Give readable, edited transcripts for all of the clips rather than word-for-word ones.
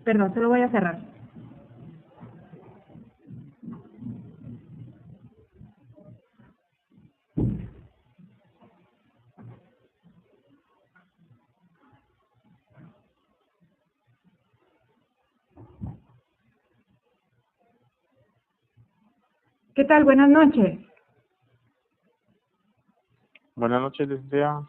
Perdón, se lo voy a cerrar. ¿Qué tal? Buenas noches. Buenas noches, licenciada.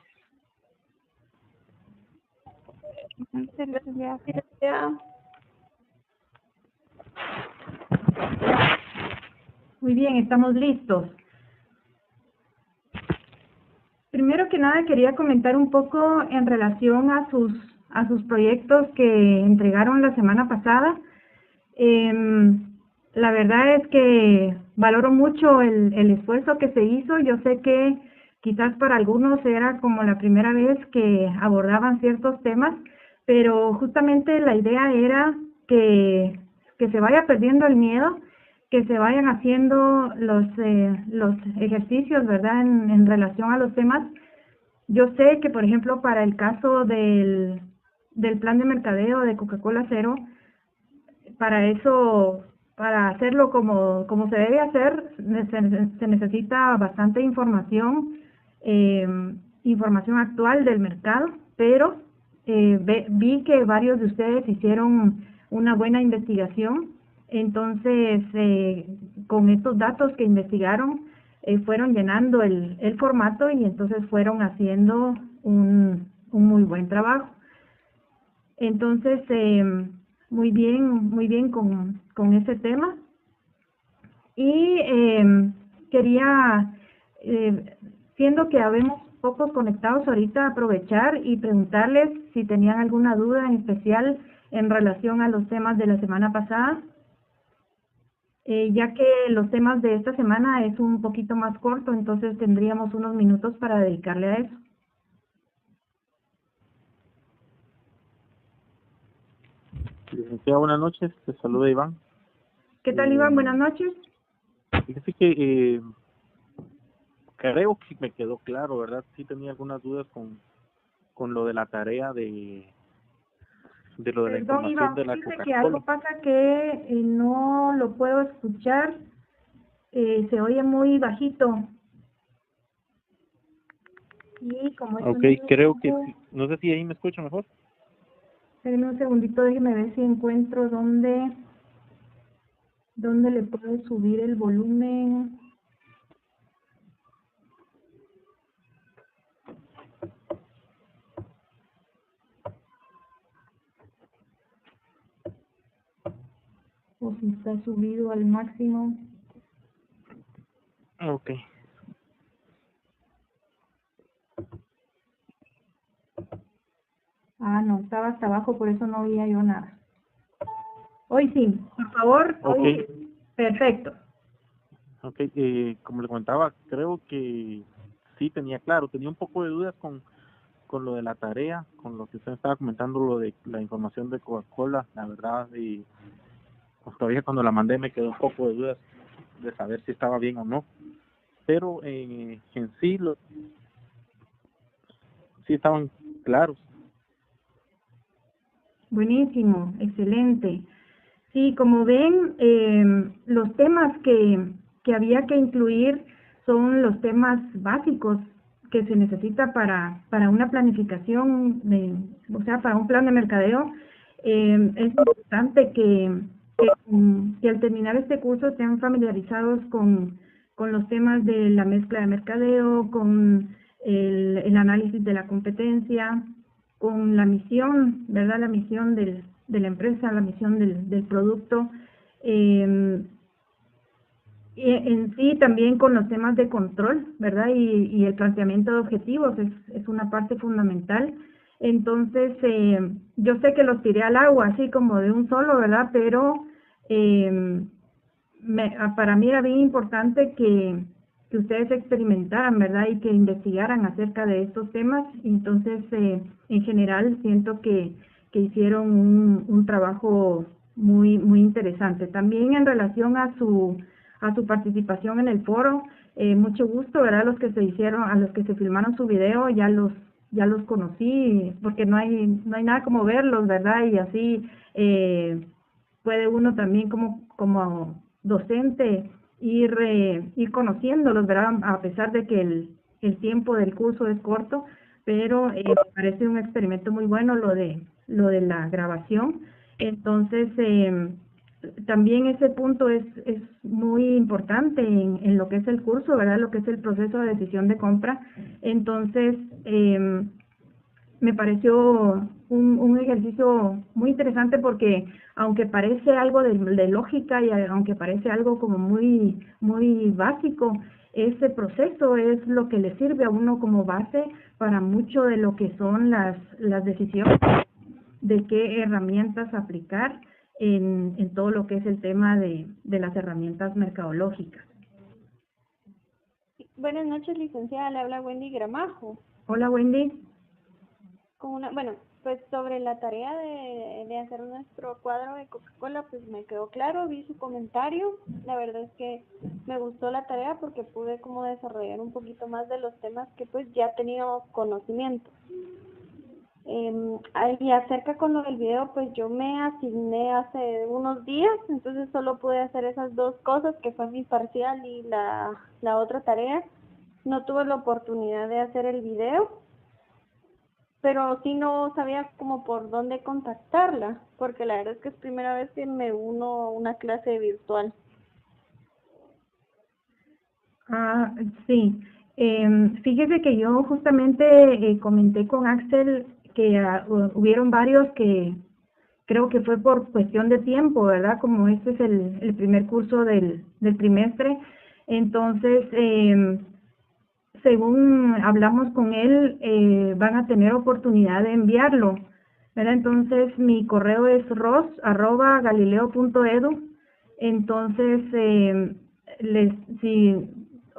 Muy bien, estamos listos. Primero que nada quería comentar un poco en relación a sus proyectos que entregaron la semana pasada. La verdad es que valoro mucho el esfuerzo que se hizo. Yo sé que quizás para algunos era como la primera vez que abordaban ciertos temas, pero justamente la idea era que se vaya perdiendo el miedo, que se vayan haciendo los ejercicios, ¿verdad?, en relación a los temas. Yo sé que, por ejemplo, para el caso del plan de mercadeo de Coca-Cola Cero, para eso, para hacerlo como se debe hacer, se necesita bastante información, información actual del mercado, pero vi que varios de ustedes hicieron una buena investigación. Entonces, con estos datos que investigaron, fueron llenando el formato y entonces fueron haciendo un muy buen trabajo. Entonces, muy bien con ese tema. Y quería, siendo que habemos pocos conectados ahorita, aprovechar y preguntarles si tenían alguna duda en especial en relación a los temas de la semana pasada, ya que los temas de esta semana es un poquito más corto, entonces tendríamos unos minutos para dedicarle a eso. Licenciada, buenas noches. Te saluda Iván. ¿Qué tal, Iván? Buenas noches. Fíjese que creo que me quedó claro, ¿verdad? Sí tenía algunas dudas con lo de la tarea de lo de la Perdón, información Iván, de la fíjese que Coca-Cola. algo pasa que no lo puedo escuchar, se oye muy bajito. Y como esto Ok, creo que sí. No sé si ahí me escucha mejor. Espérenme un segundito, déjeme ver si encuentro dónde le puedo subir el volumen. O si está subido al máximo. Ok. Ah, no, estaba hasta abajo, por eso no oía yo nada. Hoy sí, por favor, Ok. hoy sí. Perfecto. Ok, como le comentaba, creo que sí tenía claro. Tenía un poco de dudas con lo de la tarea, con lo que usted estaba comentando, lo de la información de Coca-Cola, la verdad, y pues todavía cuando la mandé me quedó un poco de dudas de saber si estaba bien o no. Pero en sí sí estaban claros. Buenísimo, excelente. Sí, como ven, los temas que había que incluir son los temas básicos que se necesita para una planificación, o sea, para un plan de mercadeo. Es importante que al terminar este curso estén familiarizados con los temas de la mezcla de mercadeo, con el análisis de la competencia, con la misión, ¿verdad? La misión de la empresa, la misión del producto, y en sí también con los temas de control, ¿verdad? Y el planteamiento de objetivos es una parte fundamental. Entonces, yo sé que los tiré al agua, así como de un solo, ¿verdad? Pero para mí era bien importante que ustedes experimentaran, ¿verdad? Y que investigaran acerca de estos temas. Entonces, en general, siento que hicieron un trabajo muy interesante. También en relación a su participación en el foro, mucho gusto, ¿verdad? A los que se filmaron su video, ya los conocí, porque no hay nada como verlos, ¿verdad? Y así puede uno también como docente ir conociéndolos, ¿verdad? A pesar de que el tiempo del curso es corto, pero me parece un experimento muy bueno lo de la grabación. Entonces, también ese punto es muy importante en lo que es el curso, ¿verdad? Lo que es el proceso de decisión de compra. Entonces, me pareció un ejercicio muy interesante porque aunque parece algo de lógica y aunque parece algo como muy básico, ese proceso es lo que le sirve a uno como base para mucho de lo que son las decisiones de qué herramientas aplicar en todo lo que es el tema de las herramientas mercadológicas. Buenas noches, licenciada. Le habla Wendy Gramajo. Hola, Wendy. Bueno, pues sobre la tarea de hacer nuestro cuadro de Coca-Cola, pues me quedó claro, vi su comentario. La verdad es que me gustó la tarea porque pude como desarrollar un poquito más de los temas que pues ya tenía conocimiento. Y acerca con lo del video, pues yo me asigné hace unos días, entonces solo pude hacer esas dos cosas, que fue mi parcial y la otra tarea. No tuve la oportunidad de hacer el video, pero sí no sabía como por dónde contactarla, porque la verdad es que es primera vez que me uno a una clase virtual. Ah, sí. Fíjese que yo justamente comenté con Axel que hubieron varios que creo que fue por cuestión de tiempo, ¿verdad? Como este es el primer curso del trimestre. Entonces, según hablamos con él, van a tener oportunidad de enviarlo, ¿verdad? Entonces, mi correo es ros@galileo.edu. Entonces, si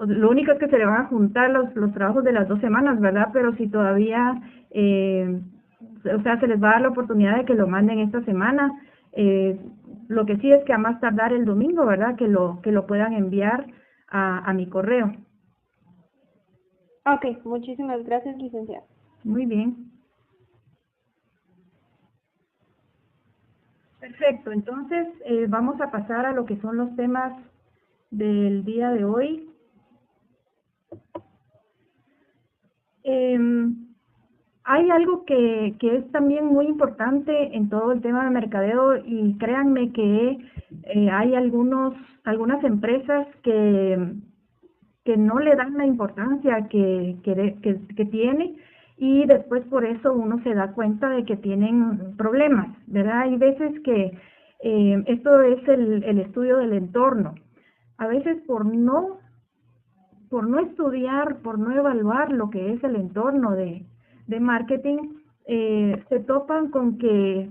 lo único es que se le van a juntar los trabajos de las 2 semanas, ¿verdad? Pero si todavía, o sea, se les va a dar la oportunidad de que lo manden esta semana. Lo que sí es que a más tardar el domingo, ¿verdad? Que lo puedan enviar a mi correo. Ok, muchísimas gracias, licenciada. Muy bien. Perfecto, entonces vamos a pasar a lo que son los temas del día de hoy. Hay algo que es también muy importante en todo el tema de mercadeo y créanme que hay algunas empresas que no le dan la importancia que tiene y después por eso uno se da cuenta de que tienen problemas, ¿verdad? Hay veces que esto es el estudio del entorno. A veces por no estudiar, por no evaluar lo que es el entorno de marketing, se topan con que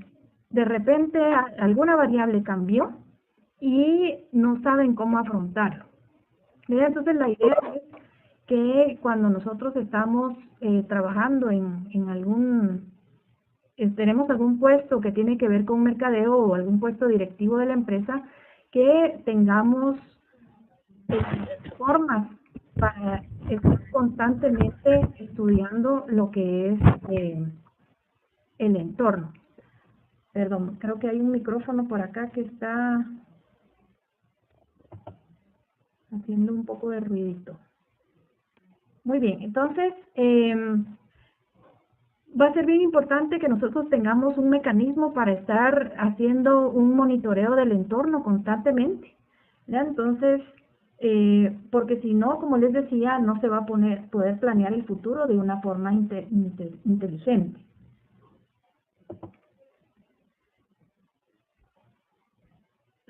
de repente alguna variable cambió y no saben cómo afrontarlo. Entonces la idea es que cuando nosotros estamos trabajando en tenemos algún puesto que tiene que ver con mercadeo o algún puesto directivo de la empresa, que tengamos formas para estar constantemente estudiando lo que es el entorno. Perdón, creo que hay un micrófono por acá que está haciendo un poco de ruidito. Muy bien, entonces va a ser bien importante que nosotros tengamos un mecanismo para estar haciendo un monitoreo del entorno constantemente, ¿ya? Entonces, porque si no, como les decía, no se va a poder planear el futuro de una forma inteligente.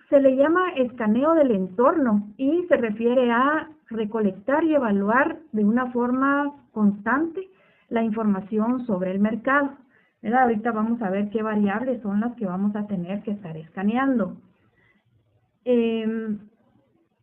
Se le llama escaneo del entorno y se refiere a recolectar y evaluar de una forma constante la información sobre el mercado, ¿verdad? Ahorita vamos a ver qué variables son las que vamos a tener que estar escaneando.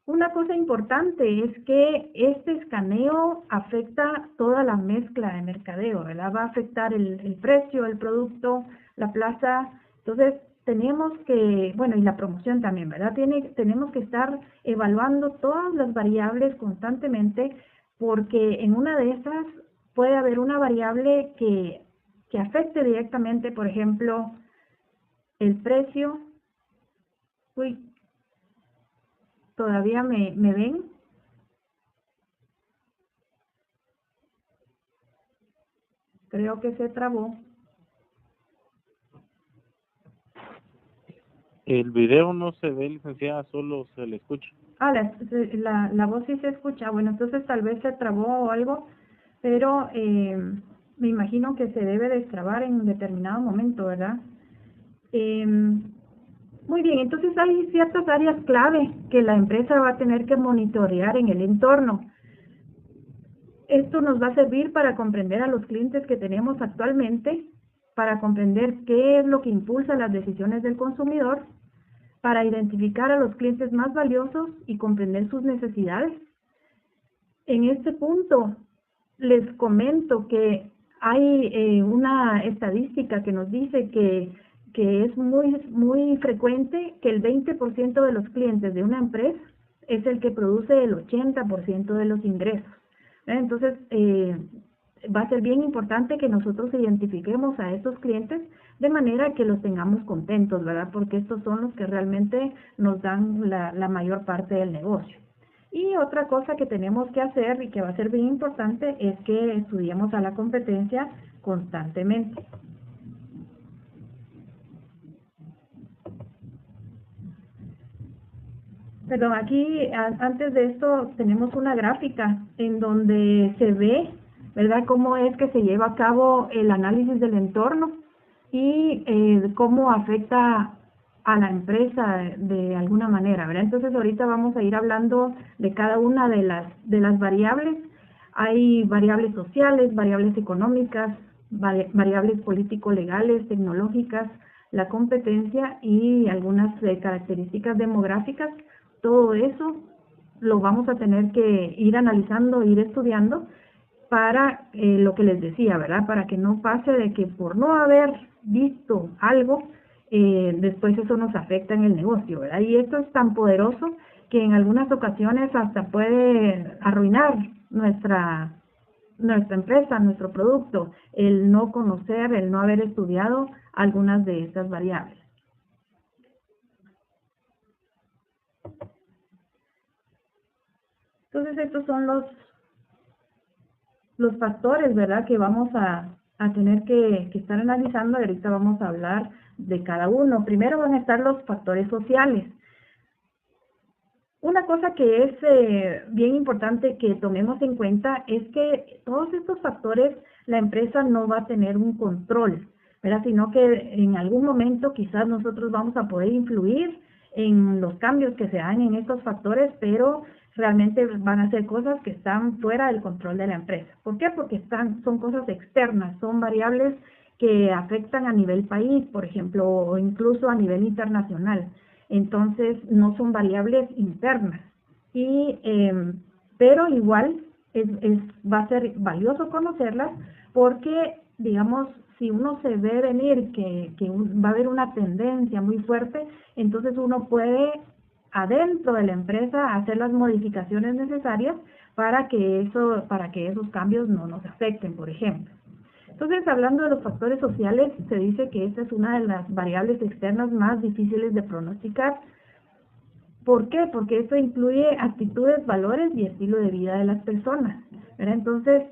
Una cosa importante es que este escaneo afecta toda la mezcla de mercadeo, ¿verdad? Va a afectar el precio, el producto, la plaza. Entonces, tenemos que, bueno, y la promoción también, ¿verdad? Tenemos que estar evaluando todas las variables constantemente porque en una de esas puede haber una variable que afecte directamente, por ejemplo, el precio. Uy, ¿todavía me ven? Creo que se trabó. El video no se ve, licenciada, solo se le escucha. Ah, la voz sí se escucha. Bueno, entonces tal vez se trabó o algo, pero me imagino que se debe destrabar en un determinado momento, ¿verdad? Muy bien, entonces hay ciertas áreas clave que la empresa va a tener que monitorear en el entorno. Esto nos va a servir para comprender a los clientes que tenemos actualmente, para comprender qué es lo que impulsa las decisiones del consumidor, para identificar a los clientes más valiosos y comprender sus necesidades. En este punto, les comento que hay una estadística que nos dice que es muy frecuente que el 20% de los clientes de una empresa es el que produce el 80% de los ingresos. Entonces, va a ser bien importante que nosotros identifiquemos a estos clientes de manera que los tengamos contentos, ¿verdad? Porque estos son los que realmente nos dan la mayor parte del negocio. Y otra cosa que tenemos que hacer y que va a ser bien importante es que estudiemos a la competencia constantemente. Perdón, aquí antes de esto tenemos una gráfica en donde se ve, ¿verdad?, cómo es que se lleva a cabo el análisis del entorno y cómo afecta a la empresa de alguna manera, ¿verdad? Entonces ahorita vamos a ir hablando de cada una de las variables. Hay variables sociales, variables económicas, variables político-legales, tecnológicas, la competencia y algunas características demográficas. Todo eso lo vamos a tener que ir analizando, ir estudiando para lo que les decía, ¿verdad? Para que no pase de que por no haber visto algo, después eso nos afecta en el negocio, ¿verdad? Y esto es tan poderoso que en algunas ocasiones hasta puede arruinar nuestra empresa, nuestro producto, el no conocer, el no haber estudiado algunas de estas variables. Entonces estos son los factores, ¿verdad?, que vamos a tener que estar analizando, y ahorita vamos a hablar de cada uno. Primero van a estar los factores sociales. Una cosa que es bien importante que tomemos en cuenta es que todos estos factores la empresa no va a tener un control, ¿verdad?, sino que en algún momento quizás nosotros vamos a poder influir en los cambios que se dan en estos factores, pero realmente van a ser cosas que están fuera del control de la empresa. ¿Por qué? Porque son cosas externas, son variables que afectan a nivel país, por ejemplo, o incluso a nivel internacional. Entonces, no son variables internas. Pero igual va a ser valioso conocerlas porque, digamos, si uno se ve venir que va a haber una tendencia muy fuerte, entonces uno puede adentro de la empresa hacer las modificaciones necesarias para que esos cambios no nos afecten, por ejemplo. Entonces, hablando de los factores sociales, se dice que esta es una de las variables externas más difíciles de pronosticar. ¿Por qué? Porque esto incluye actitudes, valores y estilo de vida de las personas, ¿verdad? Entonces,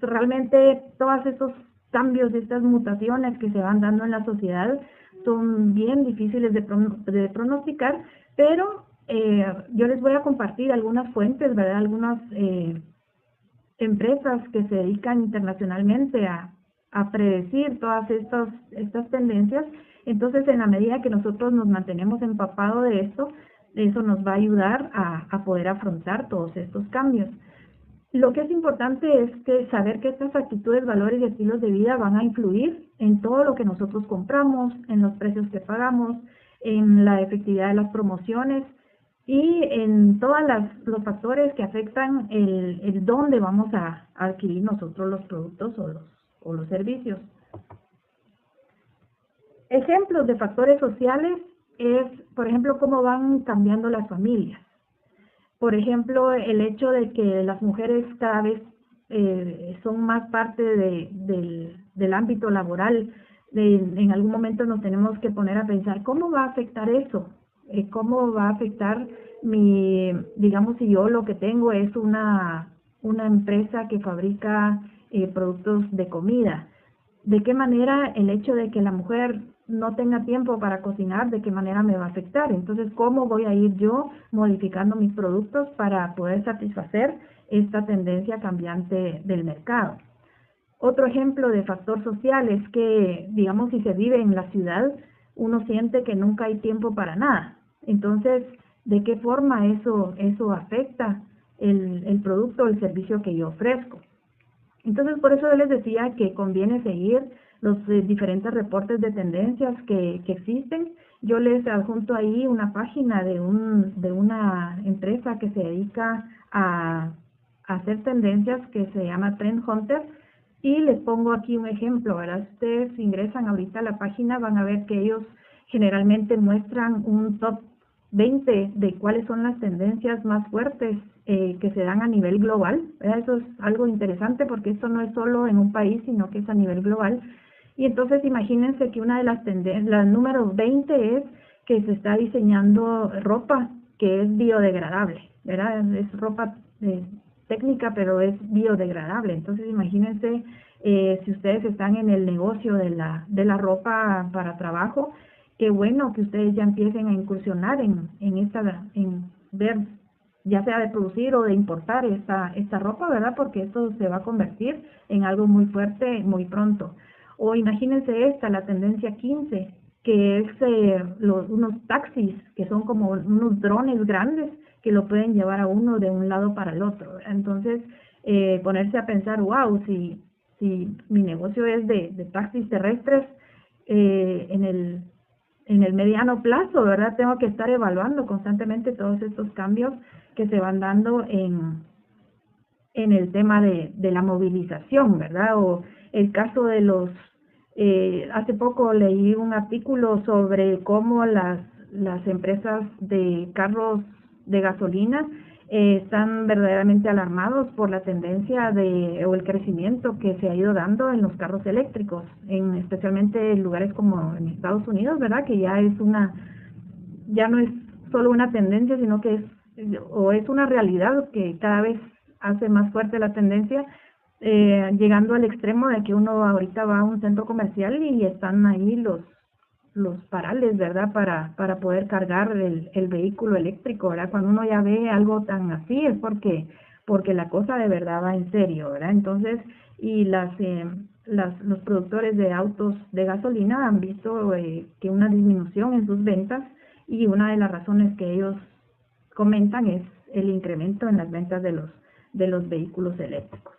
realmente todos estos cambios, estas mutaciones que se van dando en la sociedad son bien difíciles de pronosticar, pero yo les voy a compartir algunas fuentes, ¿verdad? Algunas empresas que se dedican internacionalmente a predecir todas estas tendencias. Entonces, en la medida que nosotros nos mantenemos empapados de esto, eso nos va a ayudar a poder afrontar todos estos cambios. Lo que es importante es saber que estas actitudes, valores y estilos de vida van a influir en todo lo que nosotros compramos, en los precios que pagamos, en la efectividad de las promociones y en todos los factores que afectan el dónde vamos a adquirir nosotros los productos o los servicios. Ejemplos de factores sociales es, por ejemplo, cómo van cambiando las familias. Por ejemplo, el hecho de que las mujeres cada vez son más parte del ámbito laboral, en algún momento nos tenemos que poner a pensar, ¿cómo va a afectar eso? ¿Cómo va a afectar digamos, si yo lo que tengo es una empresa que fabrica productos de comida? ¿De qué manera el hecho de que la mujer no tenga tiempo para cocinar, de qué manera me va a afectar? Entonces, ¿cómo voy a ir yo modificando mis productos para poder satisfacer esta tendencia cambiante del mercado? Otro ejemplo de factor social es que, digamos, si se vive en la ciudad, uno siente que nunca hay tiempo para nada. Entonces, ¿de qué forma eso afecta el producto o el servicio que yo ofrezco? Entonces, por eso yo les decía que conviene seguir los diferentes reportes de tendencias que existen. Yo les adjunto ahí una página de una empresa que se dedica a hacer tendencias, que se llama Trend Hunter, y les pongo aquí un ejemplo, ¿verdad? Si ustedes ingresan ahorita a la página, van a ver que ellos generalmente muestran un top 20 de cuáles son las tendencias más fuertes que se dan a nivel global, ¿verdad? Eso es algo interesante porque esto no es solo en un país, sino que es a nivel global. Y entonces imagínense que una de las tendencias, la número 20 es que se está diseñando ropa que es biodegradable, ¿verdad? Es ropa técnica, pero es biodegradable. Entonces imagínense si ustedes están en el negocio de la ropa para trabajo, qué bueno que ustedes ya empiecen a incursionar en ver, ya sea de producir o de importar esta ropa, ¿verdad? Porque esto se va a convertir en algo muy fuerte muy pronto. O imagínense la tendencia 15, que es unos taxis, que son como unos drones grandes que lo pueden llevar a uno de un lado para el otro, ¿verdad? Entonces, ponerse a pensar, wow, si mi negocio es de taxis terrestres, en el mediano plazo, ¿verdad? Tengo que estar evaluando constantemente todos estos cambios que se van dando en el tema de la movilización, ¿verdad? O el caso de hace poco leí un artículo sobre cómo las empresas de carros de gasolina están verdaderamente alarmados por la tendencia o el crecimiento que se ha ido dando en los carros eléctricos, especialmente en lugares como en Estados Unidos, ¿verdad? Que ya no es solo una tendencia, sino que es una realidad que cada vez hace más fuerte la tendencia, llegando al extremo de que uno ahorita va a un centro comercial y están ahí los parales, ¿verdad? Para poder cargar el vehículo eléctrico, ¿verdad? Cuando uno ya ve algo tan así es porque la cosa de verdad va en serio, ¿verdad? Entonces, y los productores de autos de gasolina han visto que una disminución en sus ventas, y una de las razones que ellos comentan es el incremento en las ventas de los vehículos eléctricos.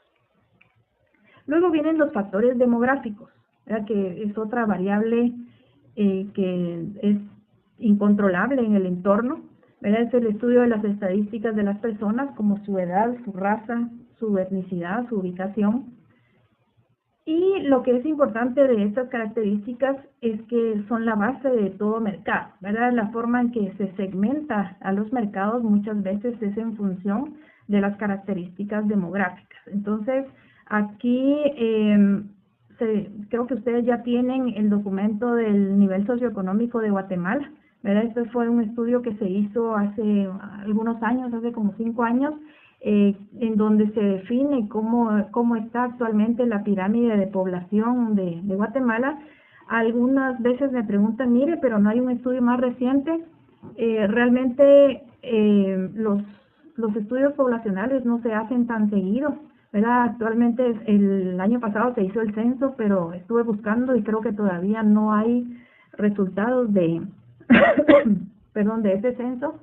Luego vienen los factores demográficos, ¿verdad? Que es otra variable que es incontrolable en el entorno, ¿verdad? Es el estudio de las estadísticas de las personas, como su edad, su raza, su etnicidad, su ubicación. Y lo que es importante de estas características es que son la base de todo mercado, ¿verdad? La forma en que se segmenta a los mercados muchas veces es en función de las características demográficas. Entonces, aquí creo que ustedes ya tienen el documento del nivel socioeconómico de Guatemala, ¿verdad? Este fue un estudio que se hizo hace algunos años, hace como 5 años, en donde se define cómo está actualmente la pirámide de población de Guatemala. Algunas veces me preguntan, mire, pero no hay un estudio más reciente. Realmente los estudios poblacionales no se hacen tan seguido, ¿verdad? Actualmente el año pasado se hizo el censo, pero estuve buscando y creo que todavía no hay resultados de de ese censo.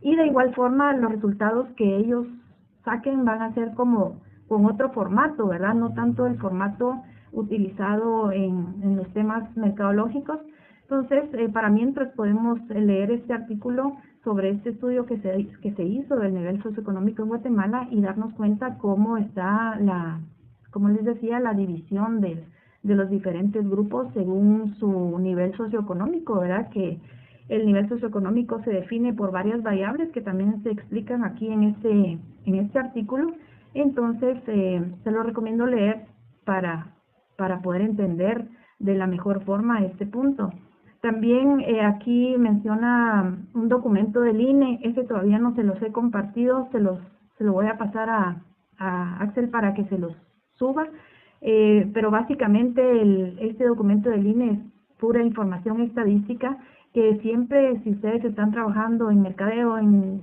Y de igual forma los resultados que ellos saquen van a ser como con otro formato, ¿verdad? No tanto el formato utilizado en los temas mercadológicos. Entonces, para mientras podemos leer este artículo sobre este estudio que se hizo del nivel socioeconómico en Guatemala y darnos cuenta cómo está como les decía, la división de los diferentes grupos según su nivel socioeconómico, ¿verdad? Que el nivel socioeconómico se define por varias variables que también se explican aquí en este artículo. Entonces, se lo recomiendo leer para poder entender de la mejor forma este punto. También aquí menciona un documento del INE, ese todavía no se los he compartido, se lo voy a pasar a Axel para que se los suba, pero básicamente este documento del INE es pura información estadística que siempre, si ustedes están trabajando en mercadeo,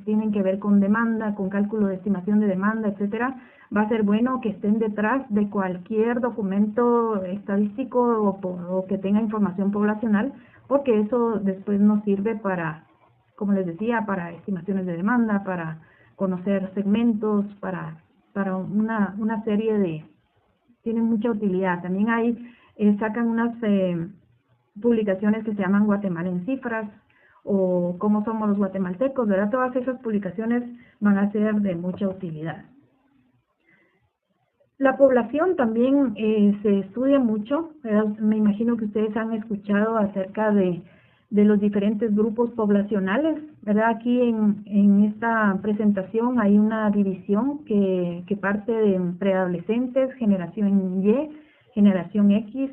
tienen que ver con demanda, con cálculo de estimación de demanda, etcétera, va a ser bueno que estén detrás de cualquier documento estadístico o que tenga información poblacional, porque eso después nos sirve para, como les decía, para estimaciones de demanda, para conocer segmentos, para una serie de... tienen mucha utilidad. También hay, sacan unas publicaciones que se llaman Guatemala en cifras, o cómo somos los guatemaltecos, ¿verdad? Todas esas publicaciones van a ser de mucha utilidad. La población también se estudia mucho, ¿verdad? Me imagino que ustedes han escuchado acerca de los diferentes grupos poblacionales, ¿verdad? Aquí en esta presentación hay una división que parte de preadolescentes, generación Y, generación X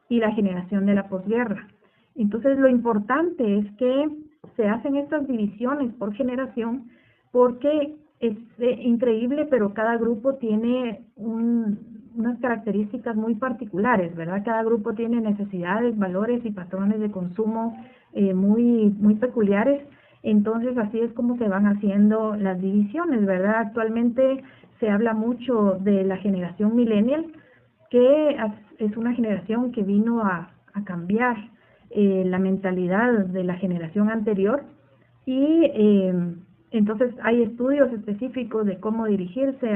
y la generación de la posguerra. Entonces lo importante es que se hacen estas divisiones por generación porque es increíble, pero cada grupo tiene unas características muy particulares, ¿verdad? Cada grupo tiene necesidades, valores y patrones de consumo muy peculiares. Entonces, así es como se van haciendo las divisiones, ¿verdad? Actualmente se habla mucho de la generación millennial, que es una generación que vino a cambiar la mentalidad de la generación anterior y entonces hay estudios específicos de cómo dirigirse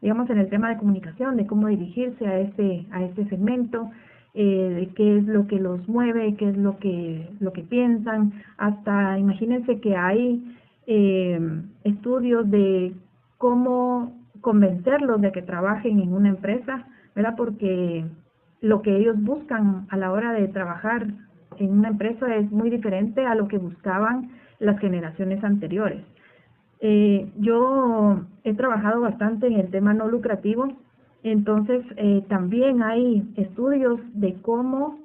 digamos en el tema de comunicación, de cómo dirigirse a este segmento, de qué es lo que los mueve, qué es lo que piensan, hasta imagínense que hay estudios de cómo convencerlos de que trabajen en una empresa, ¿verdad? Porque lo que ellos buscan a la hora de trabajar en una empresa es muy diferente a lo que buscaban las generaciones anteriores. Yo he trabajado bastante en el tema no lucrativo, entonces también hay estudios de cómo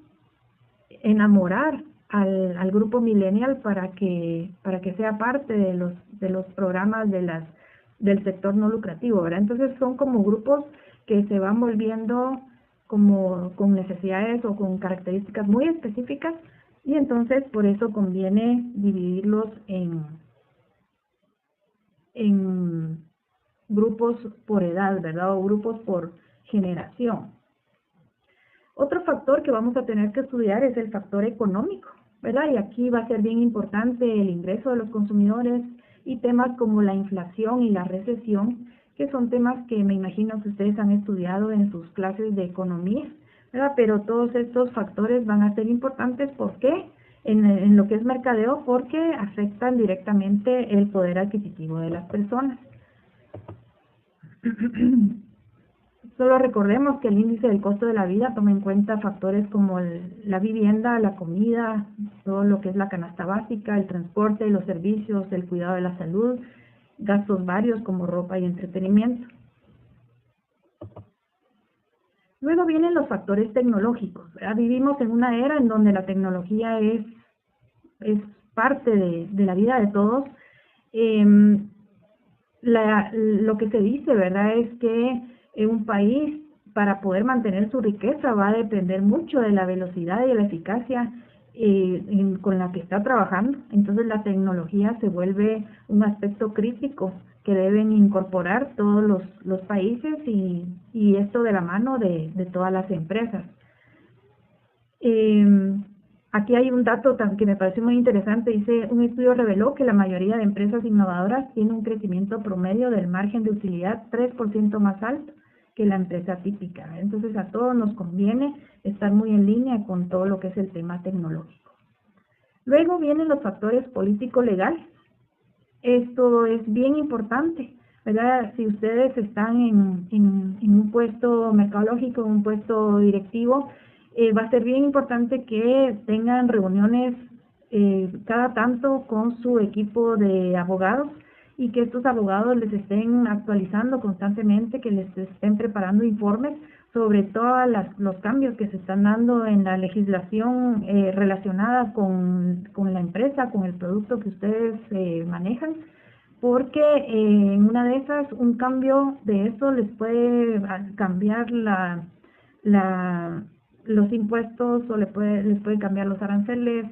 enamorar al grupo millennial para que sea parte de los programas del sector no lucrativo, ¿verdad? Entonces son como grupos que se van volviendo como con necesidades o con características muy específicas y entonces por eso conviene dividirlos en grupos por edad, ¿verdad? O grupos por generación. Otro factor que vamos a tener que estudiar es el factor económico, ¿verdad? Y aquí va a ser bien importante el ingreso de los consumidores y temas como la inflación y la recesión, que son temas que me imagino que ustedes han estudiado en sus clases de economía, ¿verdad? Pero todos estos factores van a ser importantes, ¿por qué? En lo que es mercadeo, porque afectan directamente el poder adquisitivo de las personas. Solo recordemos que el índice del costo de la vida toma en cuenta factores como la vivienda, la comida, todo lo que es la canasta básica, el transporte, los servicios, el cuidado de la salud, gastos varios como ropa y entretenimiento. Luego vienen los factores tecnológicos, ¿verdad? Vivimos en una era en donde la tecnología es parte de la vida de todos. Lo que se dice, ¿verdad?, es que un país, para poder mantener su riqueza, va a depender mucho de la velocidad y de la eficacia con la que está trabajando. Entonces la tecnología se vuelve un aspecto crítico que deben incorporar todos los países y esto de la mano de todas las empresas. Aquí hay un dato que me parece muy interesante. Dice, un estudio reveló que la mayoría de empresas innovadoras tiene un crecimiento promedio del margen de utilidad 3% más alto que la empresa típica. Entonces a todos nos conviene estar muy en línea con todo lo que es el tema tecnológico. Luego vienen los factores político-legales. Esto es bien importante, ¿verdad? Si ustedes están en un puesto mercadológico, en un puesto directivo, va a ser bien importante que tengan reuniones cada tanto con su equipo de abogados y que estos abogados les estén actualizando constantemente, que les estén preparando informes, sobre todos los cambios que se están dando en la legislación relacionada con la empresa, con el producto que ustedes manejan, porque en una de esas, un cambio de eso les puede cambiar los impuestos o les puede cambiar los aranceles.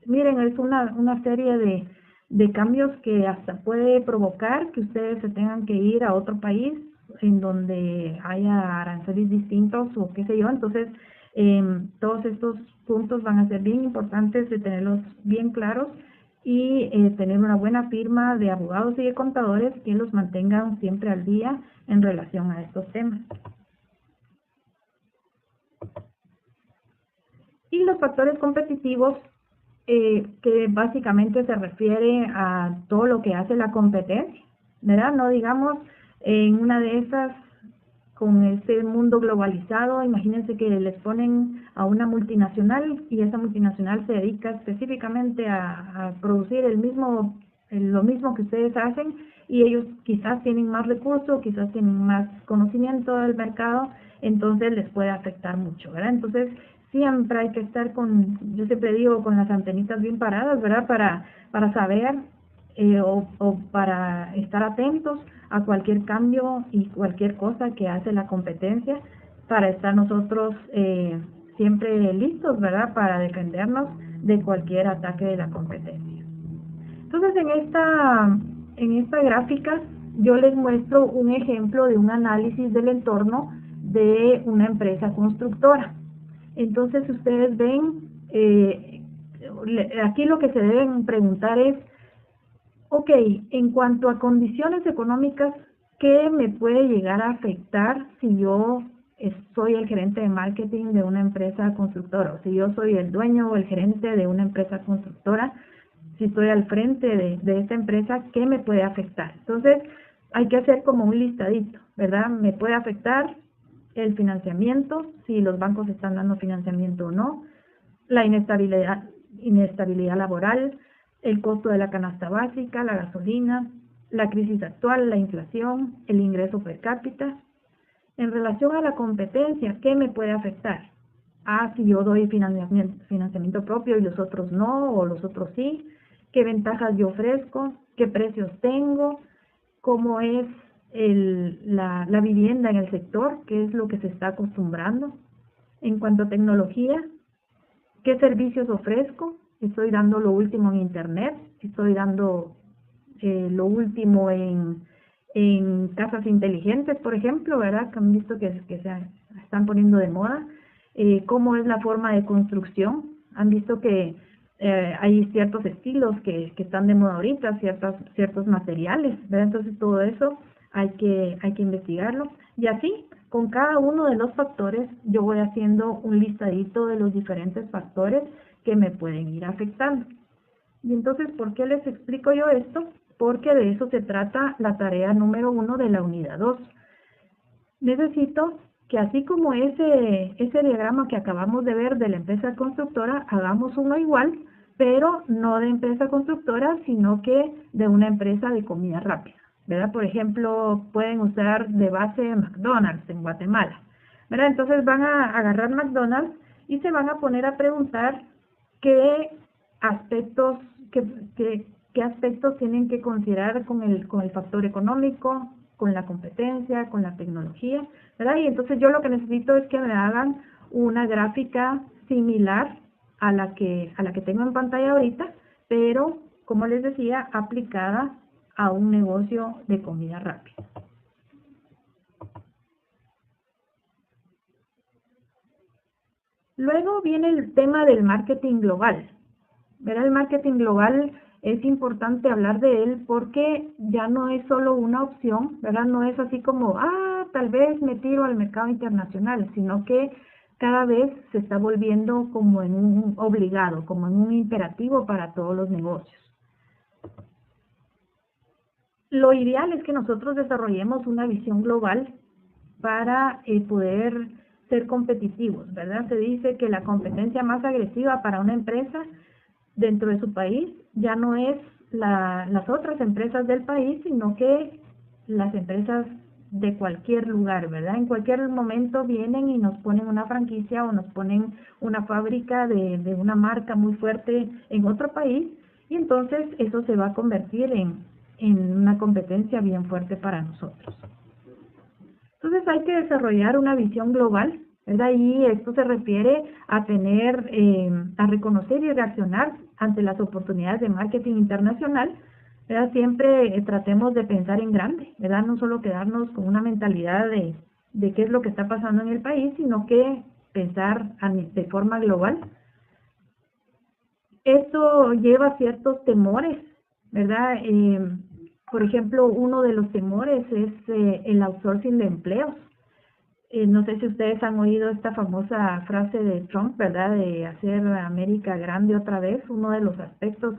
Miren, es una serie de cambios que hasta puede provocar que ustedes se tengan que ir a otro país en donde haya aranceles distintos o qué sé yo. Entonces, todos estos puntos van a ser bien importantes de tenerlos bien claros y tener una buena firma de abogados y de contadores que los mantengan siempre al día en relación a estos temas. Y los factores competitivos, que básicamente se refiere a todo lo que hace la competencia, ¿verdad? No digamos, en una de esas, con este mundo globalizado, imagínense que les ponen a una multinacional y esa multinacional se dedica específicamente a producir lo mismo que ustedes hacen, y ellos quizás tienen más recursos, quizás tienen más conocimiento del mercado, entonces les puede afectar mucho, ¿verdad? Entonces, siempre hay que estar yo siempre digo, con las antenitas bien paradas, ¿verdad? Para saber o para estar atentos a cualquier cambio y cualquier cosa que hace la competencia, para estar nosotros siempre listos, ¿verdad? Para defendernos de cualquier ataque de la competencia. Entonces, en esta gráfica yo les muestro un ejemplo de un análisis del entorno de una empresa constructora. Entonces, ustedes ven, aquí lo que se deben preguntar es, ok, en cuanto a condiciones económicas, ¿qué me puede llegar a afectar si yo soy el gerente de marketing de una empresa constructora? O si yo soy el dueño o el gerente de una empresa constructora, si estoy al frente de esta empresa, ¿qué me puede afectar? Entonces, hay que hacer como un listadito, ¿verdad? Me puede afectar el financiamiento, si los bancos están dando financiamiento o no, la inestabilidad laboral, el costo de la canasta básica, la gasolina, la crisis actual, la inflación, el ingreso per cápita. En relación a la competencia, ¿qué me puede afectar? Si yo doy financiamiento propio y los otros no, o los otros sí, ¿qué ventajas yo ofrezco? ¿Qué precios tengo? ¿Cómo es la vivienda en el sector? ¿Qué es lo que se está acostumbrando? En cuanto a tecnología, ¿qué servicios ofrezco? ¿Estoy dando lo último en internet? ¿Estoy dando lo último en casas inteligentes, por ejemplo, ¿verdad? Que han visto que se están poniendo de moda. ¿Cómo es la forma de construcción? Han visto que hay ciertos estilos que están de moda ahorita, ciertos materiales, ¿verdad? Entonces, todo eso hay que investigarlo. Y así, con cada uno de los factores, yo voy haciendo un listadito de los diferentes factores que me pueden ir afectando. Y entonces, ¿por qué les explico yo esto? Porque de eso se trata la tarea número 1 de la unidad 2. Necesito que así como ese diagrama que acabamos de ver de la empresa constructora, hagamos uno igual, pero no de empresa constructora, sino que de una empresa de comida rápida, ¿verdad? Por ejemplo, pueden usar de base McDonald's en Guatemala, ¿verdad? Entonces van a agarrar McDonald's y se van a poner a preguntar qué aspectos tienen que considerar con el factor económico, con la competencia, con la tecnología, ¿verdad? Y entonces yo lo que necesito es que me hagan una gráfica similar a la que tengo en pantalla ahorita, pero, como les decía, aplicada a un negocio de comida rápida. Luego viene el tema del marketing global. ¿Verdad? El marketing global es importante hablar de él porque ya no es solo una opción, ¿verdad? No es así como, tal vez me tiro al mercado internacional, sino que cada vez se está volviendo como en un obligado, como en un imperativo para todos los negocios. Lo ideal es que nosotros desarrollemos una visión global para poder ser competitivos, ¿verdad? Se dice que la competencia más agresiva para una empresa dentro de su país ya no es las otras empresas del país, sino que las empresas de cualquier lugar, ¿verdad? En cualquier momento vienen y nos ponen una franquicia o nos ponen una fábrica de una marca muy fuerte en otro país, y entonces eso se va a convertir en una competencia bien fuerte para nosotros. Entonces hay que desarrollar una visión global, ¿verdad? Y esto se refiere a tener, a reconocer y reaccionar ante las oportunidades de marketing internacional, ¿verdad? Siempre tratemos de pensar en grande, ¿verdad? No solo quedarnos con una mentalidad de qué es lo que está pasando en el país, sino que pensar de forma global. Esto lleva ciertos temores, ¿verdad? Por ejemplo, uno de los temores es el outsourcing de empleos. No sé si ustedes han oído esta famosa frase de Trump, ¿verdad? De hacer América grande otra vez. Uno de los aspectos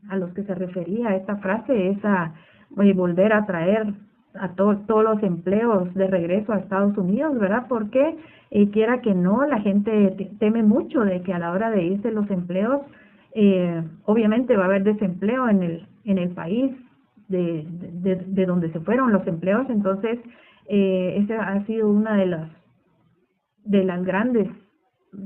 a los que se refería esta frase es a volver a traer a todos los empleos de regreso a Estados Unidos, ¿verdad? Porque quiera que no, la gente teme mucho de que a la hora de irse los empleos, obviamente va a haber desempleo en el país de donde se fueron los empleos. Entonces esa ha sido una de las grandes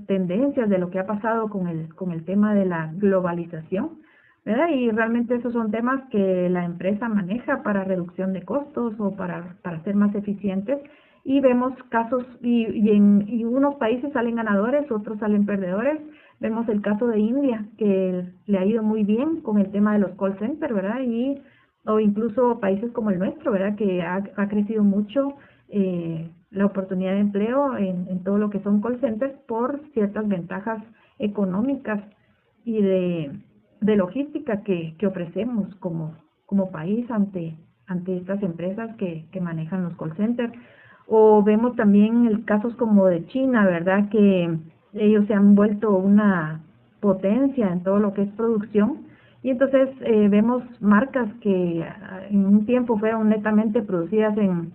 tendencias de lo que ha pasado con el tema de la globalización, ¿verdad? Y realmente esos son temas que la empresa maneja para reducción de costos o para ser más eficientes, y vemos casos, y unos países salen ganadores, otros salen perdedores. Vemos el caso de India, que le ha ido muy bien con el tema de los call centers, ¿verdad? O incluso países como el nuestro, ¿verdad? Que ha crecido mucho la oportunidad de empleo en todo lo que son call centers por ciertas ventajas económicas y de logística que ofrecemos como país ante estas empresas que manejan los call centers. O vemos también casos como de China, ¿verdad? Que ellos se han vuelto una potencia en todo lo que es producción, y entonces vemos marcas que en un tiempo fueron netamente producidas en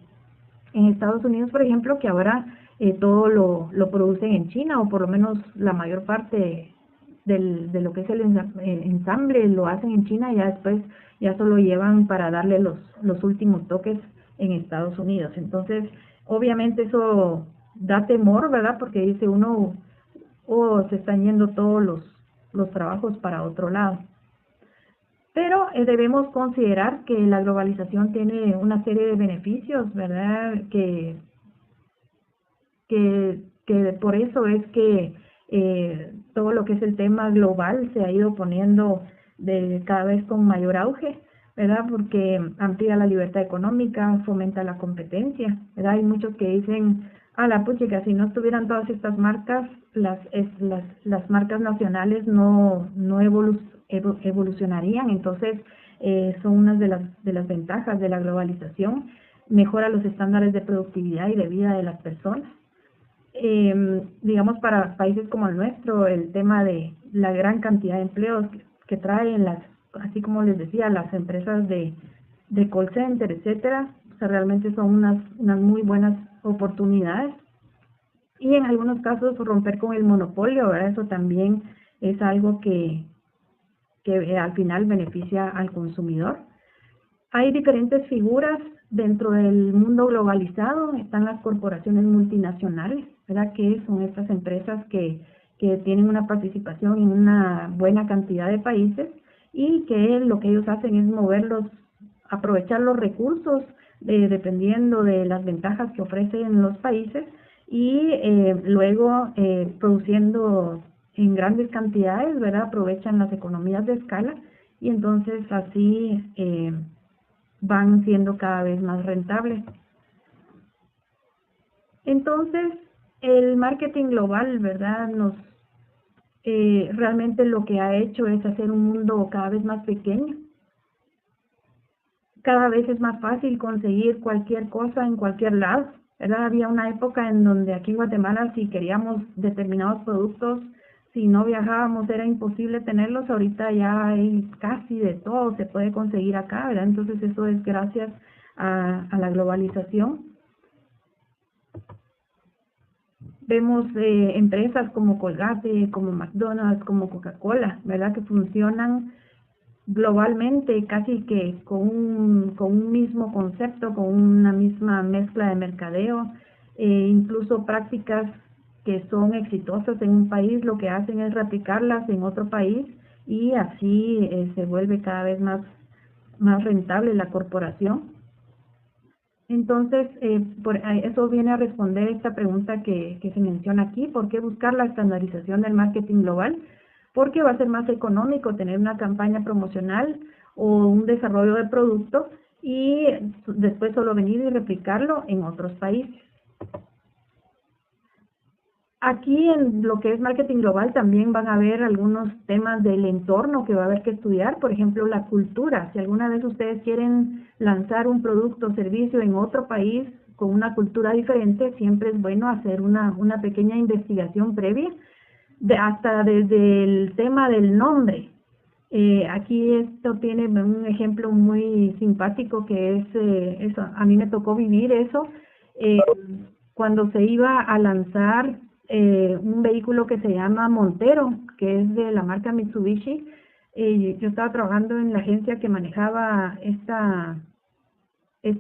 Estados Unidos, por ejemplo, que ahora todo lo producen en China, o por lo menos la mayor parte de lo que es el ensamble lo hacen en China, y ya después ya solo llevan para darle los últimos toques en Estados Unidos. Entonces, obviamente eso da temor, ¿verdad? Porque dice uno, se están yendo todos los trabajos para otro lado. Pero debemos considerar que la globalización tiene una serie de beneficios, ¿verdad? Que por eso es que todo lo que es el tema global se ha ido poniendo cada vez con mayor auge, ¿verdad? Porque amplía la libertad económica, fomenta la competencia, ¿verdad? Hay muchos que dicen, la puchica, si no estuvieran todas estas marcas, las marcas nacionales no evolucionarían. Entonces, son unas de las ventajas de la globalización. Mejora los estándares de productividad y de vida de las personas. Digamos, para países como el nuestro, el tema de la gran cantidad de empleos que traen así como les decía, las empresas de call center, etcétera, o sea, realmente son unas muy buenas oportunidades. Y en algunos casos romper con el monopolio, ¿verdad? Eso también es algo que al final beneficia al consumidor. Hay diferentes figuras dentro del mundo globalizado. Están las corporaciones multinacionales, ¿verdad? Que son estas empresas que tienen una participación en una buena cantidad de países, y que lo que ellos hacen es aprovechar los recursos dependiendo de las ventajas que ofrecen los países, y luego produciendo en grandes cantidades, ¿verdad? Aprovechan las economías de escala, y entonces así van siendo cada vez más rentables. Entonces, el marketing global, ¿verdad? Realmente lo que ha hecho es hacer un mundo cada vez más pequeño. Cada vez es más fácil conseguir cualquier cosa en cualquier lado, ¿verdad? Había una época en donde aquí en Guatemala, si queríamos determinados productos, si no viajábamos era imposible tenerlos. Ahorita ya hay casi de todo, se puede conseguir acá, ¿verdad? Entonces eso es gracias a la globalización. Vemos empresas como Colgate, como McDonald's, como Coca-Cola, ¿verdad? Que funcionan globalmente, casi que con un mismo concepto, con una misma mezcla de mercadeo, incluso prácticas que son exitosas en un país, lo que hacen es replicarlas en otro país y así se vuelve cada vez más rentable la corporación. Entonces, eso viene a responder esta pregunta que se menciona aquí: ¿por qué buscar la estandarización del marketing global? Porque va a ser más económico tener una campaña promocional o un desarrollo de producto y después solo venir y replicarlo en otros países. Aquí en lo que es marketing global también van a haber algunos temas del entorno que va a haber que estudiar, por ejemplo, la cultura. Si alguna vez ustedes quieren lanzar un producto o servicio en otro país con una cultura diferente, siempre es bueno hacer una pequeña investigación previa, hasta desde el tema del nombre. Aquí esto tiene un ejemplo muy simpático que es, eso, a mí me tocó vivir eso, cuando se iba a lanzar un vehículo que se llama Montero, que es de la marca Mitsubishi. Yo estaba trabajando en la agencia que manejaba esta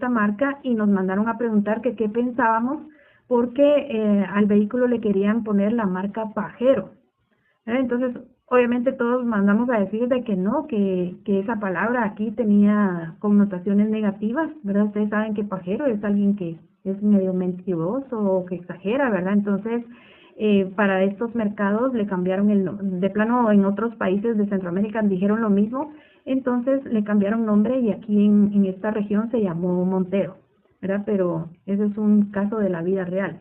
marca y nos mandaron a preguntar que qué pensábamos, porque al vehículo le querían poner la marca Pajero. Entonces, obviamente todos mandamos a decir de que no, que esa palabra aquí tenía connotaciones negativas, ¿verdad? Ustedes saben que pajero es alguien que es medio mentiroso o que exagera, ¿verdad? Entonces, para estos mercados le cambiaron el nombre. De plano, en otros países de Centroamérica dijeron lo mismo, entonces le cambiaron nombre y aquí en esta región se llamó Montero, ¿verdad? Pero ese es un caso de la vida real.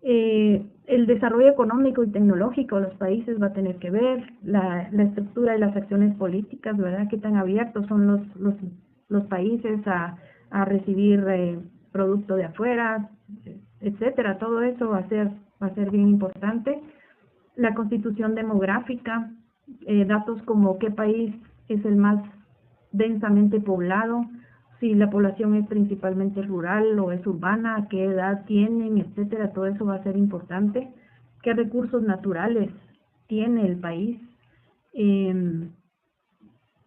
El desarrollo económico y tecnológico de los países va a tener que ver, la estructura y las acciones políticas, ¿verdad? Qué tan abiertos son los países a recibir producto de afuera, etcétera. Todo eso va a ser bien importante. La constitución demográfica, datos como qué país es el más densamente poblado, si la población es principalmente rural o es urbana, qué edad tienen, etcétera. Todo eso va a ser importante. ¿Qué recursos naturales tiene el país?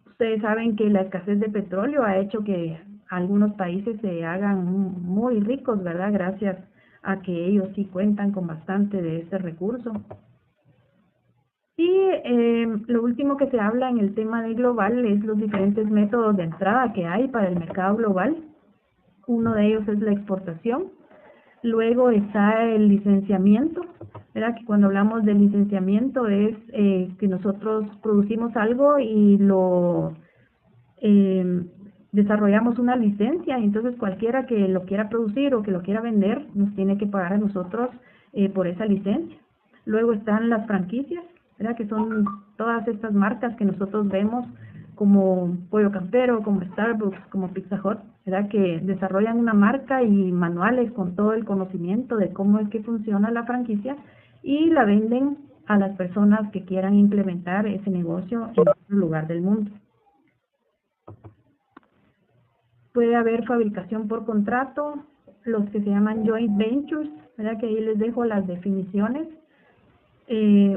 Ustedes saben que la escasez de petróleo ha hecho que algunos países se hagan muy ricos, ¿verdad? Gracias a que ellos sí cuentan con bastante de ese recurso. Y lo último que se habla en el tema de global es los diferentes métodos de entrada que hay para el mercado global. Uno de ellos es la exportación. Luego está el licenciamiento, ¿verdad? Que cuando hablamos de licenciamiento es que nosotros producimos algo y lo desarrollamos una licencia, y entonces cualquiera que lo quiera producir o que lo quiera vender nos tiene que pagar a nosotros por esa licencia. Luego están las franquicias, ¿verdad? Que son todas estas marcas que nosotros vemos como Pollo Campero, como Starbucks, como Pizza Hut, ¿verdad? Que desarrollan una marca y manuales con todo el conocimiento de cómo es que funciona la franquicia y la venden a las personas que quieran implementar ese negocio en otro lugar del mundo. Puede haber fabricación por contrato, los que se llaman joint ventures, ¿verdad? Que ahí les dejo las definiciones.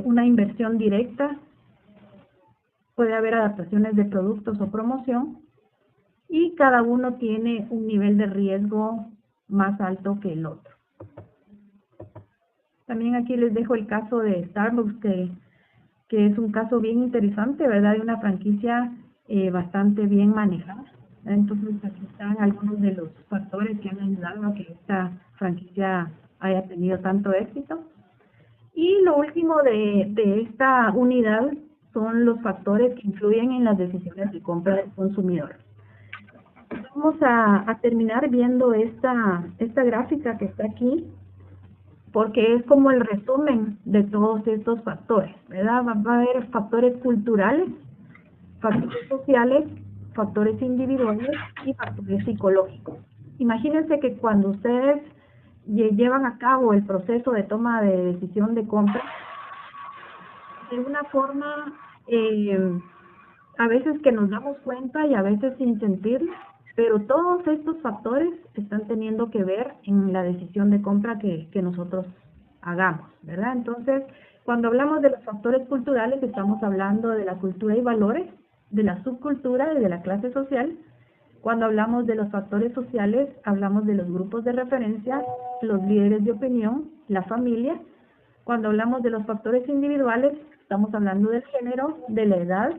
Una inversión directa, puede haber adaptaciones de productos o promoción, y cada uno tiene un nivel de riesgo más alto que el otro. También aquí les dejo el caso de Starbucks, que es un caso bien interesante, ¿verdad? De una franquicia bastante bien manejada. Entonces aquí están algunos de los factores que han ayudado a que esta franquicia haya tenido tanto éxito. Y lo último de esta unidad son los factores que influyen en las decisiones de compra del consumidor. Vamos a terminar viendo esta gráfica que está aquí, porque es como el resumen de todos estos factores, ¿verdad? Va a haber factores culturales, factores sociales, factores individuales y factores psicológicos. Imagínense que cuando ustedes llevan a cabo el proceso de toma de decisión de compra, de una forma a veces que nos damos cuenta y a veces sin sentirlo, pero todos estos factores están teniendo que ver en la decisión de compra que nosotros hagamos, ¿verdad? Entonces, cuando hablamos de los factores culturales, estamos hablando de la cultura y valores de la subcultura y de la clase social. Cuando hablamos de los factores sociales, hablamos de los grupos de referencia, los líderes de opinión, la familia. Cuando hablamos de los factores individuales, estamos hablando del género, de la edad,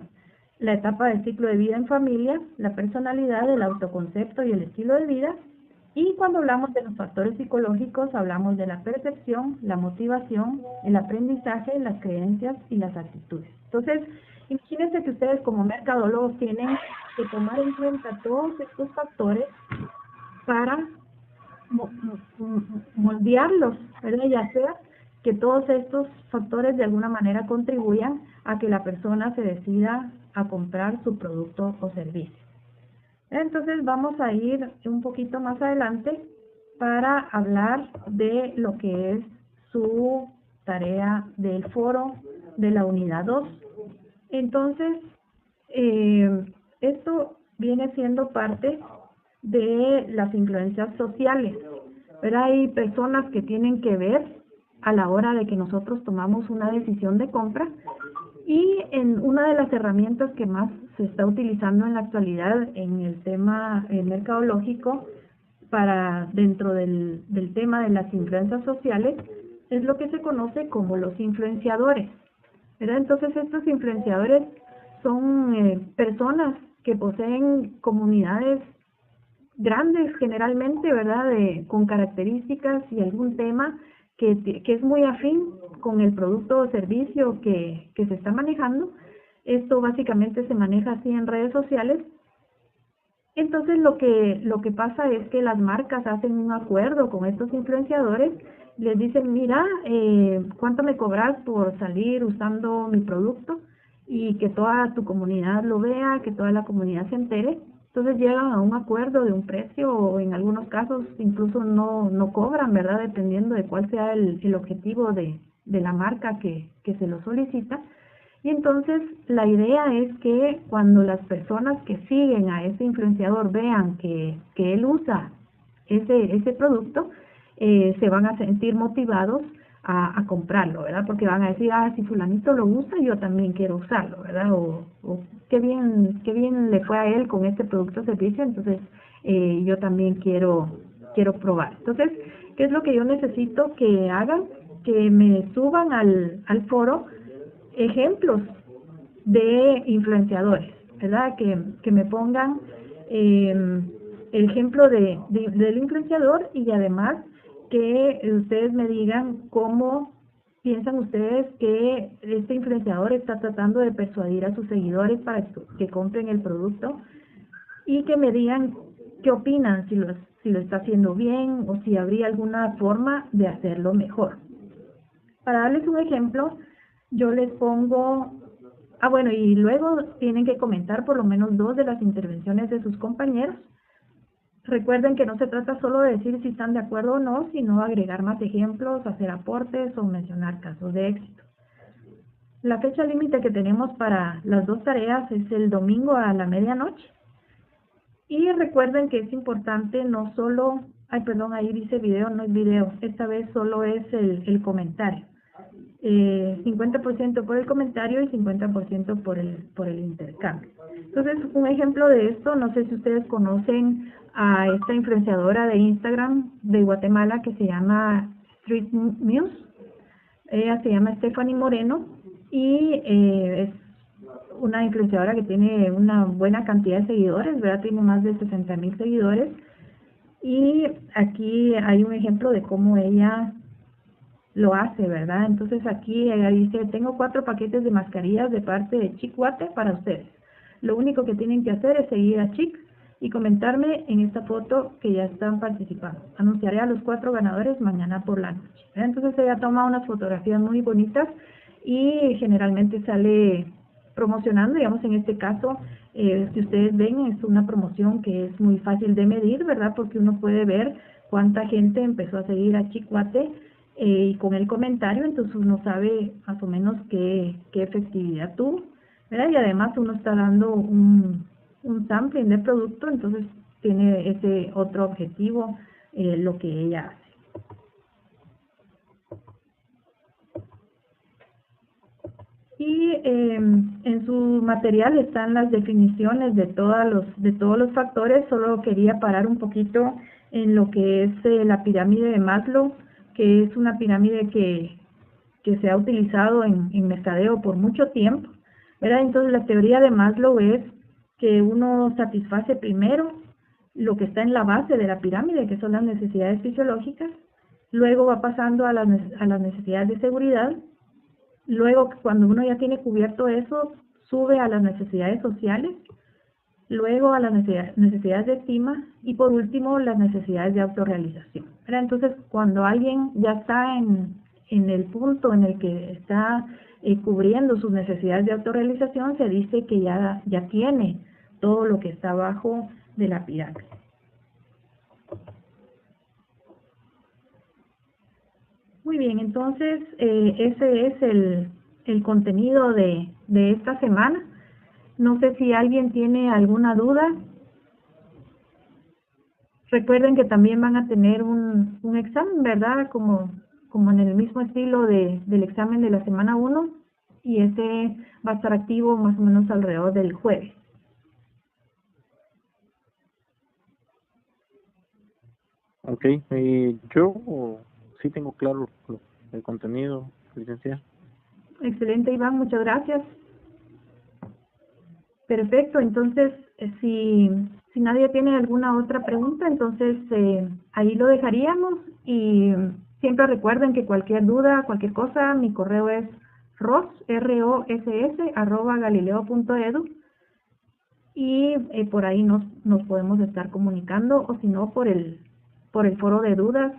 la etapa del ciclo de vida en familia, la personalidad, el autoconcepto y el estilo de vida. Y cuando hablamos de los factores psicológicos, hablamos de la percepción, la motivación, el aprendizaje, las creencias y las actitudes. Entonces, imagínense que ustedes como mercadólogos tienen que tomar en cuenta todos estos factores para moldearlos, ¿verdad? Y hacer que todos estos factores de alguna manera contribuyan a que la persona se decida a comprar su producto o servicio. Entonces vamos a ir un poquito más adelante para hablar de lo que es su tarea del foro de la unidad 2. Entonces, esto viene siendo parte de las influencias sociales, pero hay personas que tienen que ver a la hora de que nosotros tomamos una decisión de compra. Y en una de las herramientas que más se está utilizando en la actualidad en el tema mercadológico para dentro del tema de las influencias sociales es lo que se conoce como los influenciadores, ¿verdad? Entonces estos influenciadores son personas que poseen comunidades grandes generalmente, ¿verdad? Con características y algún tema que es muy afín con el producto o servicio que se está manejando. Esto básicamente se maneja así en redes sociales. Entonces lo que pasa es que las marcas hacen un acuerdo con estos influenciadores, les dicen, mira, ¿cuánto me cobras por salir usando mi producto? Y que toda tu comunidad lo vea, que toda la comunidad se entere. Entonces llegan a un acuerdo de un precio o en algunos casos incluso no cobran, ¿verdad? Dependiendo de cuál sea el objetivo de la marca que se lo solicita. Y entonces la idea es que cuando las personas que siguen a ese influenciador vean que él usa ese producto, se van a sentir motivados a comprarlo, ¿verdad? Porque van a decir, si fulanito lo usa, yo también quiero usarlo, ¿verdad? O qué bien le fue a él con este producto o servicio, entonces yo también quiero probar. Entonces, ¿qué es lo que yo necesito que hagan? Que me suban al foro ejemplos de influenciadores, ¿verdad? Que me pongan el ejemplo del influenciador y además que ustedes me digan cómo piensan ustedes que este influenciador está tratando de persuadir a sus seguidores para que compren el producto y que me digan qué opinan, si lo está haciendo bien o si habría alguna forma de hacerlo mejor. Para darles un ejemplo, yo les pongo, bueno, y luego tienen que comentar por lo menos 2 de las intervenciones de sus compañeros. Recuerden que no se trata solo de decir si están de acuerdo o no, sino agregar más ejemplos, hacer aportes o mencionar casos de éxito. La fecha límite que tenemos para las 2 tareas es el domingo a la medianoche. Y recuerden que es importante no solo, ahí dice video, no es video, esta vez solo es el comentario. 50% por el comentario y 50% por el intercambio. Entonces, un ejemplo de esto, no sé si ustedes conocen a esta influenciadora de Instagram de Guatemala que se llama Street Muse. Ella se llama Stephanie Moreno y es una influenciadora que tiene una buena cantidad de seguidores, ¿verdad? Tiene más de 60,000 seguidores. Y aquí hay un ejemplo de cómo ella lo hace, ¿verdad? Entonces aquí ella dice, tengo 4 paquetes de mascarillas de parte de Chic Guate para ustedes. Lo único que tienen que hacer es seguir a Chic y comentarme en esta foto que ya están participando. Anunciaré a los 4 ganadores mañana por la noche, ¿verdad? Entonces ella toma unas fotografías muy bonitas y generalmente sale promocionando, digamos en este caso, si ustedes ven, es una promoción que es muy fácil de medir, ¿verdad? Porque uno puede ver cuánta gente empezó a seguir a Chic Guate y con el comentario, entonces uno sabe más o menos qué efectividad tuvo, ¿verdad? Y además uno está dando un sampling de producto, entonces tiene ese otro objetivo, lo que ella hace. Y en su material están las definiciones de todos los factores. Solo quería parar un poquito en lo que es la pirámide de Maslow, que es una pirámide que se ha utilizado en mercadeo por mucho tiempo, ¿verdad? Entonces la teoría de Maslow es que uno satisface primero lo que está en la base de la pirámide, que son las necesidades fisiológicas, luego va pasando a las necesidades de seguridad. Luego, cuando uno ya tiene cubierto eso, sube a las necesidades sociales, luego a las necesidades de estima y por último las necesidades de autorrealización. ¿Verdad? Entonces, cuando alguien ya está en el punto en el que está cubriendo sus necesidades de autorrealización, se dice que ya tiene todo lo que está abajo de la pirámide. Muy bien, entonces ese es el contenido de esta semana. No sé si alguien tiene alguna duda. Recuerden que también van a tener un examen, ¿verdad? Como en el mismo estilo del examen de la semana 1, y ese va a estar activo más o menos alrededor del jueves. Ok, yo sí tengo claro el contenido, licenciada. Excelente, Iván, muchas gracias. Perfecto, entonces si nadie tiene alguna otra pregunta, entonces ahí lo dejaríamos, y siempre recuerden que cualquier duda, cualquier cosa, mi correo es ross@galileo.edu, y por ahí nos podemos estar comunicando, o si no por el foro de dudas,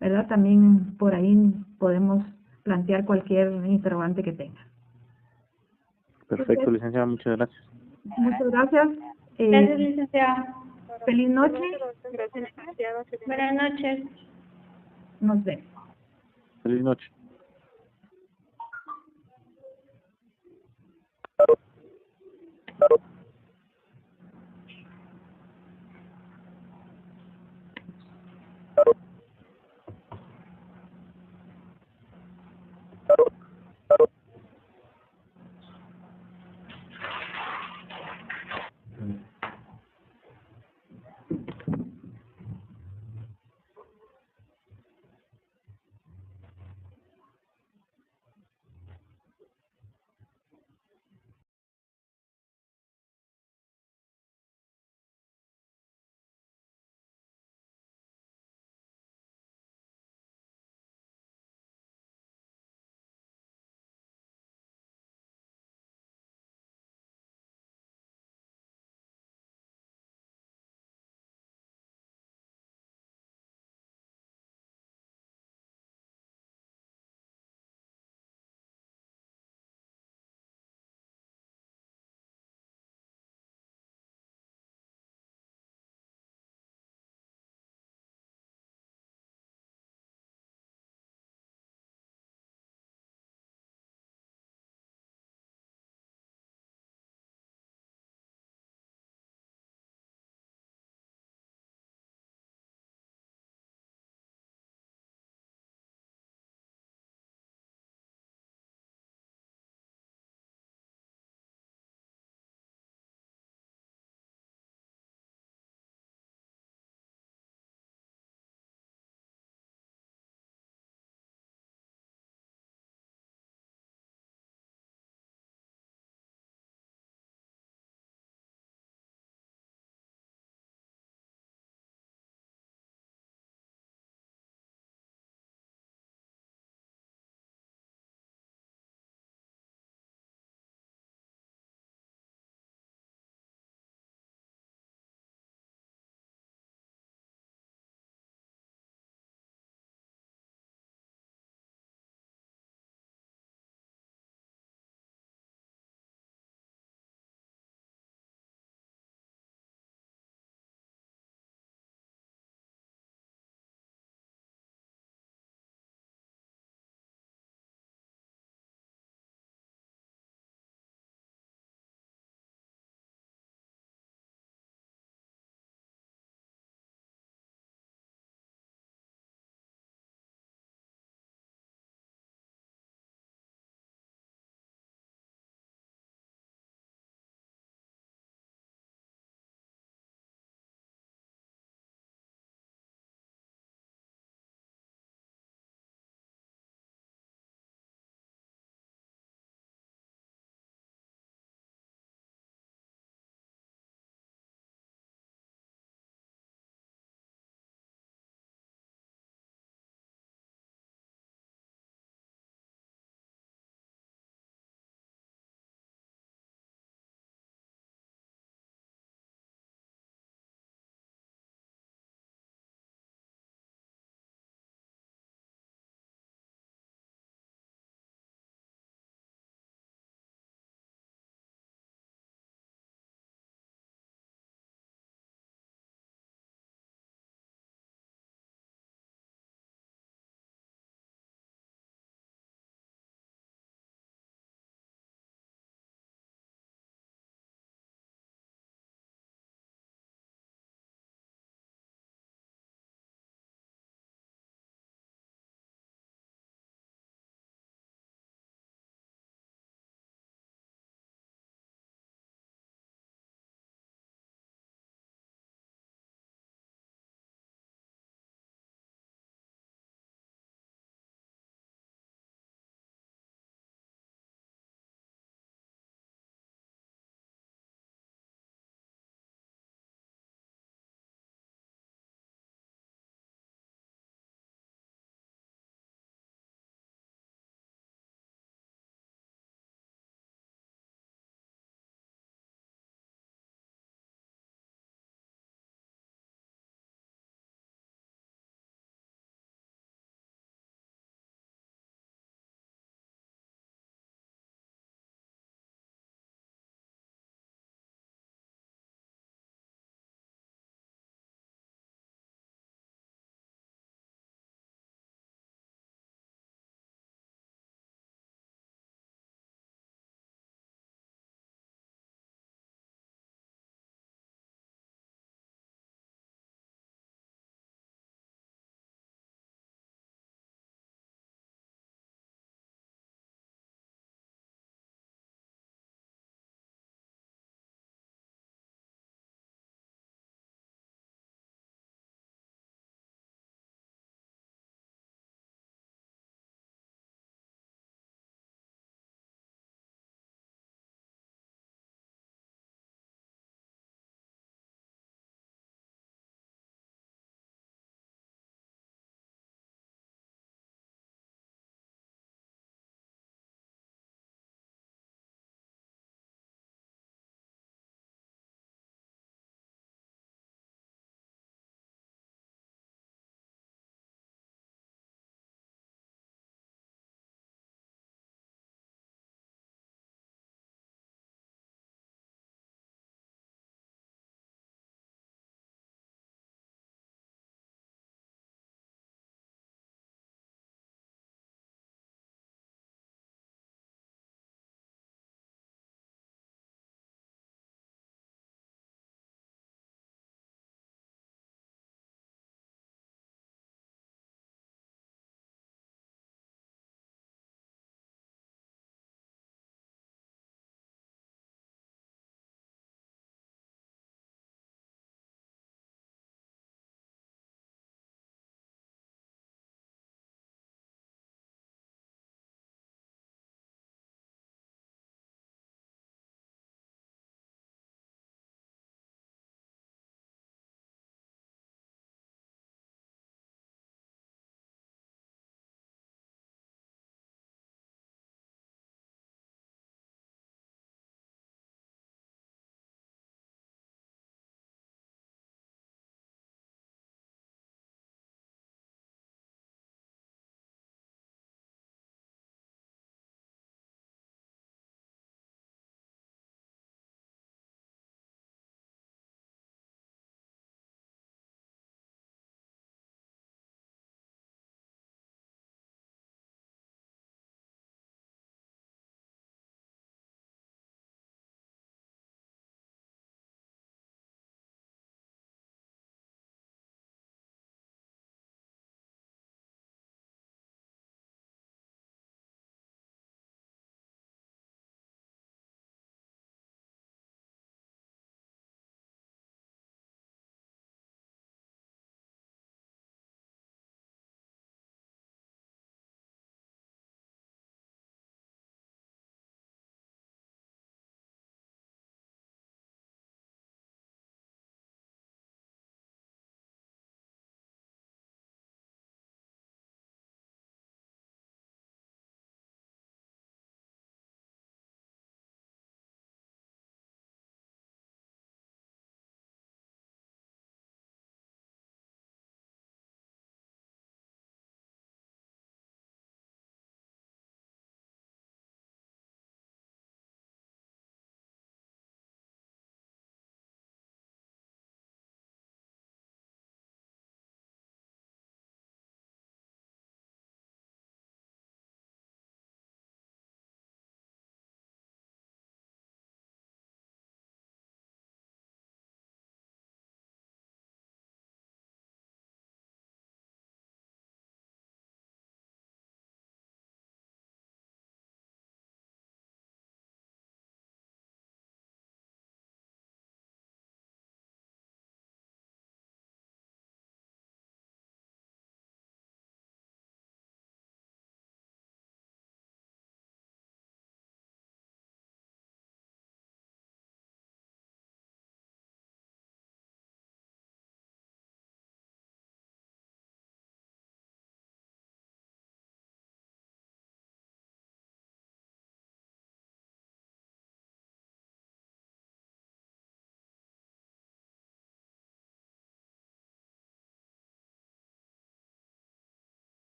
¿verdad? También por ahí podemos plantear cualquier interrogante que tenga. Perfecto, licenciada, muchas gracias. Muchas gracias. Gracias, licenciada. Feliz noche. Buenas noches. Nos vemos. Feliz noche.